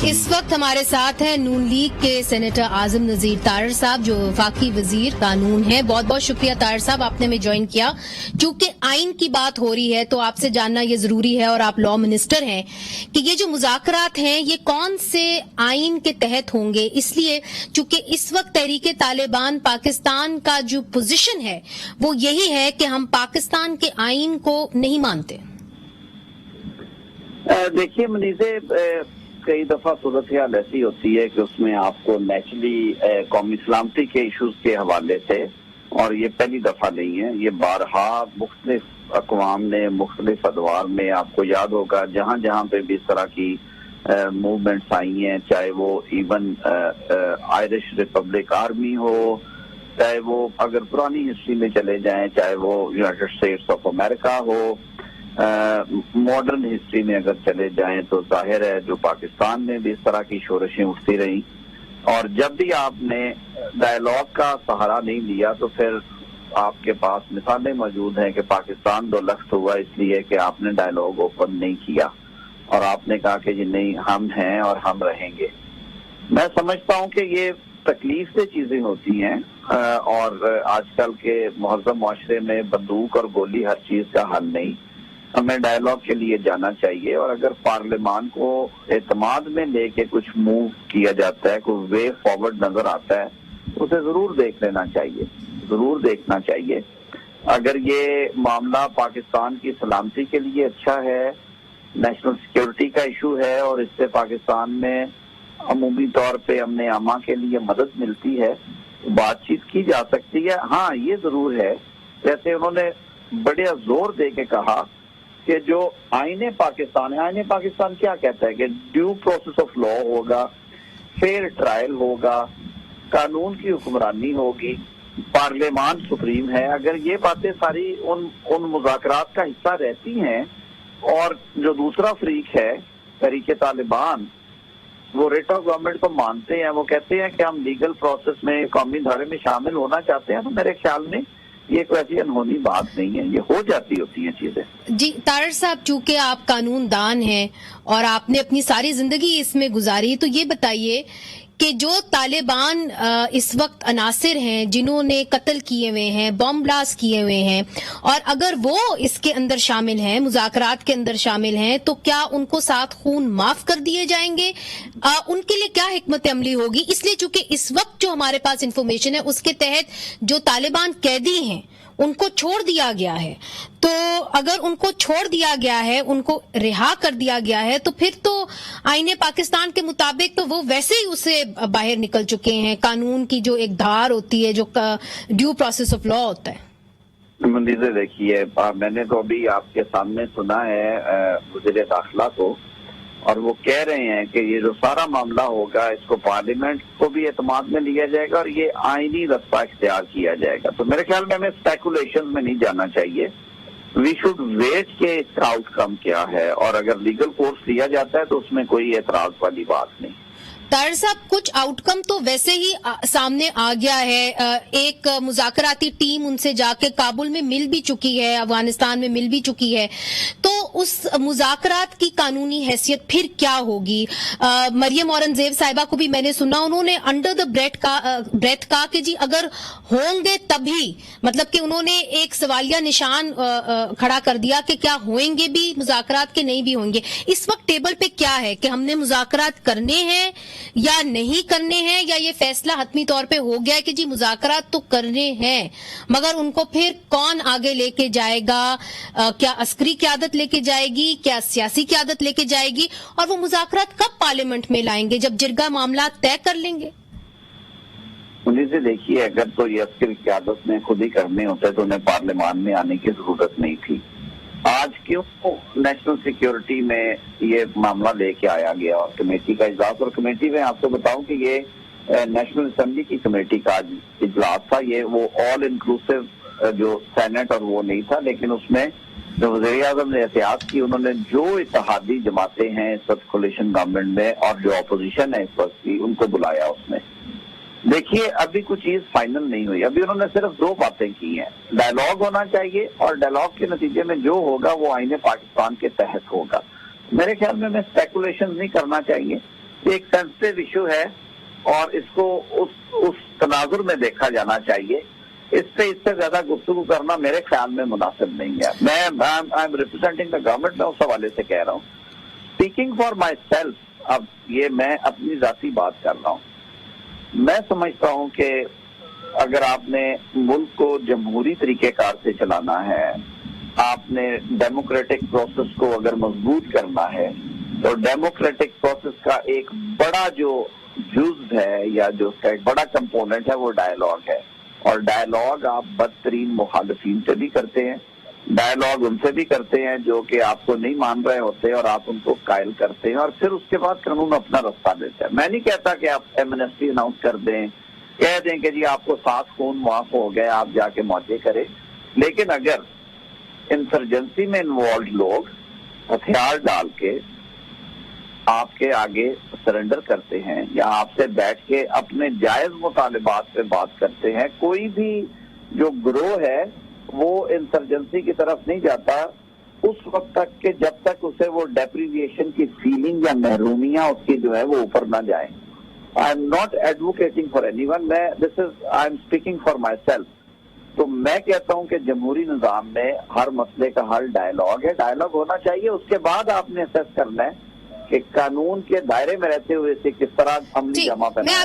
اس وقت ہمارے ساتھ ہیں نون لیگ کے سینیٹر اعظم نذیر طاہر صاحب جو وفاقی وزیر قانون ہیں. بہت بہت شکریہ طاہر صاحب آپ نے ہمیں جوائن کیا. چونکہ آئین کی بات ہو رہی ہے تو آپ سے جاننا یہ ضروری ہے اور آپ لا منسٹر ہیں کہ یہ جو مذاکرات ہیں یہ کون سے آئین کے تحت ہوں گے. اس لیے چونکہ اس وقت تحریک طالبان پاکستان کا جو پوزیشن ہے وہ یہی ہے کہ ہم پاکستان کے آئین کو نہیں مانتے. دیکھیے منیزے، کئی دفعہ صورتحال ایسی ہوتی ہے کہ اس میں آپ کو نیچرلی قومی سلامتی کے ایشوز کے حوالے سے، اور یہ پہلی دفعہ نہیں ہے، یہ بارہا مختلف اقوام نے مختلف ادوار میں، آپ کو یاد ہوگا جہاں جہاں پہ بھی اس طرح کی موومنٹس آئی ہیں، چاہے وہ ایون آئرش ریپبلک آرمی ہو، چاہے وہ اگر پرانی ہسٹری میں چلے جائیں، چاہے وہ یونائیٹڈ اسٹیٹس آف امریکہ ہو، ماڈرن ہسٹری میں اگر چلے جائیں تو ظاہر ہے جو پاکستان میں بھی اس طرح کی شورشیں اٹھتی رہیں. اور جب بھی آپ نے ڈائیلاگ کا سہارا نہیں لیا تو پھر آپ کے پاس مثالیں موجود ہیں کہ پاکستان دو لخت ہوا اس لیے کہ آپ نے ڈائیلاگ اوپن نہیں کیا اور آپ نے کہا کہ جی نہیں ہم ہیں اور ہم رہیں گے. میں سمجھتا ہوں کہ یہ تکلیف سے چیزیں ہوتی ہیں اور آج کل کے مہذب معاشرے میں بندوق اور گولی ہر چیز کا حل نہیں. ہمیں ڈائیلاگ کے لیے جانا چاہیے اور اگر پارلیمان کو اعتماد میں لے کے کچھ موو کیا جاتا ہے، کوئی وے فارورڈ نظر آتا ہے تو اسے ضرور دیکھ لینا چاہیے، ضرور دیکھنا چاہیے. اگر یہ معاملہ پاکستان کی سلامتی کے لیے اچھا ہے، نیشنل سیکیورٹی کا ایشو ہے اور اس سے پاکستان میں عمومی طور پہ امن عامہ کے لیے مدد ملتی ہے، بات چیت کی جا سکتی ہے. ہاں یہ ضرور ہے، جیسے انہوں نے بڑے زور دے کے کہا کہ جو آئین پاکستان ہے، آئین پاکستان کیا کہتا ہے کہ ڈیو پروسیس آف لا ہوگا، فیئر ٹرائل ہوگا، قانون کی حکمرانی ہوگی، پارلیمان سپریم ہے. اگر یہ باتیں ساری ان مذاکرات کا حصہ رہتی ہیں اور جو دوسرا فریق ہے تحریک طالبان وہ ریٹ آف گورنمنٹ کو مانتے ہیں، وہ کہتے ہیں کہ ہم لیگل پروسیس میں قومی دھارے میں شامل ہونا چاہتے ہیں، تو میرے خیال میں یہ کوئی ایسی انہونی بات نہیں ہے، یہ ہو جاتی ہوتی ہیں چیزیں. جی طاہر صاحب، چونکہ آپ قانون دان ہیں اور آپ نے اپنی ساری زندگی اس میں گزاری، تو یہ بتائیے کہ جو طالبان اس وقت عناصر ہیں جنہوں نے قتل کیے ہوئے ہیں، بم بلاسٹ کیے ہوئے ہیں، اور اگر وہ اس کے اندر شامل ہیں، مذاکرات کے اندر شامل ہیں، تو کیا ان کو ساتھ خون معاف کر دیے جائیں گے؟ ان کے لیے کیا حکمت عملی ہوگی؟ اس لیے چونکہ اس وقت جو ہمارے پاس انفارمیشن ہے اس کے تحت جو طالبان قیدی ہیں ان کو چھوڑ دیا گیا ہے، تو اگر ان کو چھوڑ دیا گیا ہے، ان کو رہا کر دیا گیا ہے، تو پھر تو آئین پاکستان کے مطابق تو وہ ویسے ہی اسے باہر نکل چکے ہیں. قانون کی جو ایک دھار ہوتی ہے، جو ڈیو پروسیس آف لا ہوتا ہے. منیزے دیکھیے، میں نے تو ابھی آپ کے سامنے سنا ہے وزیر داخلہ کو، اور وہ کہہ رہے ہیں کہ یہ جو سارا معاملہ ہوگا اس کو پارلیمنٹ کو بھی اعتماد میں لیا جائے گا اور یہ آئینی رستہ اختیار کیا جائے گا. تو میرے خیال میں ہمیں اسپیکولیشن میں نہیں جانا چاہیے. وی شوڈ ویٹ کہ اس کا آؤٹ کم کیا ہے، اور اگر لیگل کورس لیا جاتا ہے تو اس میں کوئی اعتراض والی بات نہیں. طاہر صاحب، کچھ آؤٹ کم تو ویسے ہی سامنے آ گیا ہے. ایک مذاکراتی ٹیم ان سے جا کے کابل میں مل بھی چکی ہے، افغانستان میں مل بھی چکی ہے، تو اس مذاکرات کی قانونی حیثیت پھر کیا ہوگی؟ مریم اورنگزیب صاحبہ کو بھی میں نے سنا، انہوں نے انڈر دا بریتھ کہا کہ جی اگر ہوں گے تبھی، مطلب کہ انہوں نے ایک سوالیہ نشان کھڑا کر دیا کہ کیا ہوئیں گے بھی مذاکرات کے نہیں بھی ہوں گے. اس وقت ٹیبل پہ کیا ہے کہ ہم نے مذاکرات کرنے ہیں یا نہیں کرنے ہیں، یا یہ فیصلہ حتمی طور پہ ہو گیا ہے کہ جی مذاکرات تو کرنے ہیں، مگر ان کو پھر کون آگے لے کے جائے گا؟ کیا عسکری قیادت لے کے جائے گی، کیا سیاسی قیادت لے کے جائے گی؟ اور وہ مذاکرات کب پارلیمنٹ میں لائیں گے؟ جب جرگہ معاملات طے کر لیں گے. انہیں سے دیکھیے، اگر تو یہ عسکری قیادت میں خود ہی کرنے ہوتے تو انہیں پارلیمان میں آنے کی ضرورت نہیں تھی. آج کیوں نیشنل سیکیورٹی میں یہ معاملہ لے کے آیا گیا اور کمیٹی کا اجلاس، اور کمیٹی میں آپ کو بتاؤں کہ یہ نیشنل اسمبلی کی کمیٹی کا اجلاس تھا، یہ وہ آل انکلوسیو جو سینٹ اور وہ نہیں تھا، لیکن اس میں جو وزیر اعظم نے احتیاط کی، انہوں نے جو اتحادی جماعتیں ہیں اس وقت کولیشن گورنمنٹ میں اور جو اپوزیشن ہے اس وقت کی، ان کو بلایا اس میں. دیکھیے ابھی کوئی چیز فائنل نہیں ہوئی، ابھی انہوں نے صرف دو باتیں کی ہیں. ڈائیلاگ ہونا چاہیے اور ڈائیلاگ کے نتیجے میں جو ہوگا وہ آئین پاکستان کے تحت ہوگا. میرے خیال میں اسپیکولیشن نہیں کرنا چاہیے. ایک سینسٹیو ایشو ہے اور اس کو اس تناظر میں دیکھا جانا چاہیے. اس سے زیادہ گفتگو کرنا میرے خیال میں مناسب نہیں ہے. میں I am representing the government, میں اس حوالے سے کہہ رہا ہوں. اسپیکنگ فار مائی سیلف, اب یہ میں اپنی ذاتی بات کر رہا ہوں. میں سمجھتا ہوں کہ اگر آپ نے ملک کو جمہوری طریقہ کار سے چلانا ہے, آپ نے ڈیموکریٹک پروسیس کو اگر مضبوط کرنا ہے, تو ڈیموکریٹک پروسیس کا ایک بڑا جو جز ہے یا جو اس کا ایک بڑا کمپوننٹ ہے وہ ڈائیلاگ ہے. اور ڈائیلاگ آپ بدترین مخالفین سے بھی کرتے ہیں, ڈائیلاگ ان سے بھی کرتے ہیں جو کہ آپ کو نہیں مان رہے ہوتے اور آپ ان کو قائل کرتے ہیں, اور پھر اس کے بعد قانون اپنا رستہ دیتا ہے. میں نہیں کہتا کہ آپ ایمنسٹی اناؤنس کر دیں, کہہ دیں کہ جی آپ کو 7 خون معاف ہو گئے, آپ جا کے موجے کریں. لیکن اگر انسرجنسی میں انوالوڈ لوگ ہتھیار ڈال کے آپ کے آگے سرنڈر کرتے ہیں یا آپ سے بیٹھ کے اپنے جائز مطالبات پہ بات کرتے ہیں, کوئی بھی جو گروہ ہے وہ انسرجنسی کی طرف نہیں جاتا اس وقت تک کہ جب تک اسے وہ ڈیپریویشن کی فیلنگ یا محرومیاں اس کی جو ہے وہ اوپر نہ جائیں. I am not advocating for any one, I am speaking for my self. تو میں کہتا ہوں کہ جمہوری نظام میں ہر مسئلے کا حل ڈائیلاگ ہے, ڈائیلاگ ہونا چاہیے. اس کے بعد آپ نے اسیس کرنا ہے کہ قانون کے دائرے میں رہتے ہوئے اسے کس طرح عملی جامہ پہنایا.